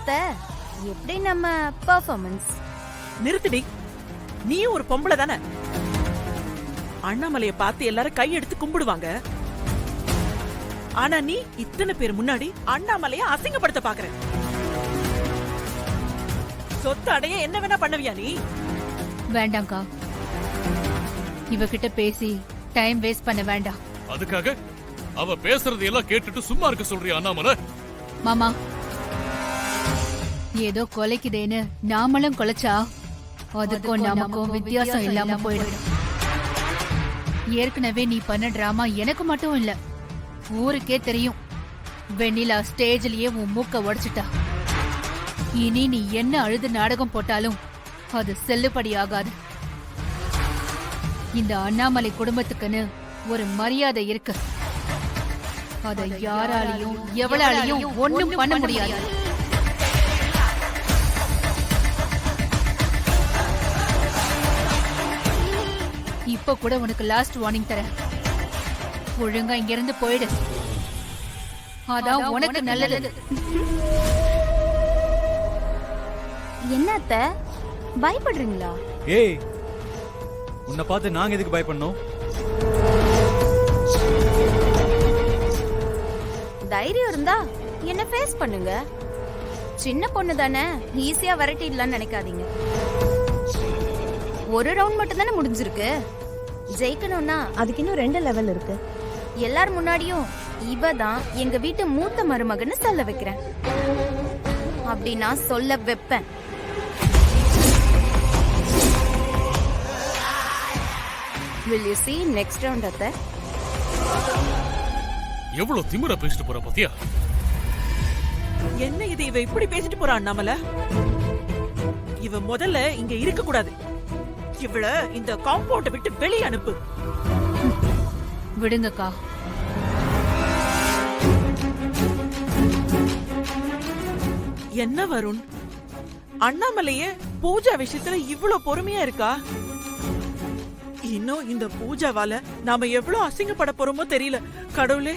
அத்தை, எப்படி நம்ம பெர்ஃபார்மன்ஸ்? நிறுத்துடி. நீ ஒரு பொம்பளை தானே. அண்ணாமலைய பார்த்து எல்லாரும் கையெடுத்து கும்பிடுவாங்க. ஆனா நீ இத்தனை பேர் முன்னாடி அண்ணாமலைய அசிங்கப்படுத்த பாக்குற. சொத்து அடைய என்ன வேணா பண்ணுவியா நீ? வேண்டாம்க்கா, இவகிட்ட பேசி டைம் வேஸ்ட் பண்ண வேண்டாம். அதுக்காக அவ பேசுறது எல்லாம் கேட்டுட்டு சும்மா இருக்க சொல்றியா அண்ணாமலை? மாமா, ஏதோ கொலைக்குதேன்னு நாமளும் கொலைச்சா அதுக்கும் நமக்கும் வித்தியாசம் இல்லாம போயிடும். ஏற்கனவே நீ பண்ண டிராமா எனக்கு மட்டும் இல்ல, ஊருக்கே தெரியும். வெண்ணிலா ஸ்டேஜ்லயே உன் மூக்க உடைச்சிட்டா. இனி நீ என்ன அழுது நாடகம் போட்டாலும் அது செல்லுபடி ஆகாது. இந்த அண்ணாமலை குடும்பத்துக்குன்னு ஒரு மரியாதை இருக்கு. அதை யாராலையும் எவளாலையும் ஒண்ணும் பண்ண முடியாது. இப்ப கூட உனக்கு லாஸ்ட் வார்னிங் தரேன். ஒழுங்கா இங்க இருந்து போயிடு. அதான் உனக்கு நல்லது. என்ன அத்தை, பயப்படுறீங்களா? ஏய், உன்னை பார்த்து நாங்க எதுக்கு பயப்படணும்? தைரியம் இருந்தா என்ன ஃபேஸ் பண்ணுங்க. சின்ன பொண்ணு தானே, ஈஸியா விரட்டிடலாம்னு நினைக்காதீங்க. ஒரு ரவுண்ட் மட்டும் தானே முடிஞ்சிருக்கு. ஜெயிக்கணும்னா அதுக்கு இன்னும் 2 லெவல் இருக்கு. எல்லார் முன்னாடியும் இவ தான் எங்க வீட்டு மூத்த மருமகன்னு சொல்ல வைக்கிறேன். அப்படி நான் சொல்ல வைப்பேன். Will you see next round அத்தை? எவ்வளவு திமிரா பேசிட்டு போற பாத்தியா? என்ன இது, இவ இப்படி பேசிட்டு போறா அண்ணாமலை? இவ முதல்ல இங்க இருக்க கூடாது. இவள இந்த காம்பவுண்ட விட்டு வெளியே அனுப்பு. விடுங்கக்கா. என்ன வருண், அண்ணாமலையே பூஜா விஷயத்துல இவ்வளவு பொறுமையா இருக்கா? இன்னும் இந்த பூஜாவால நாம எவ்வளவு அசிங்கப்பட போறோமோ தெரியல. கடவுளே.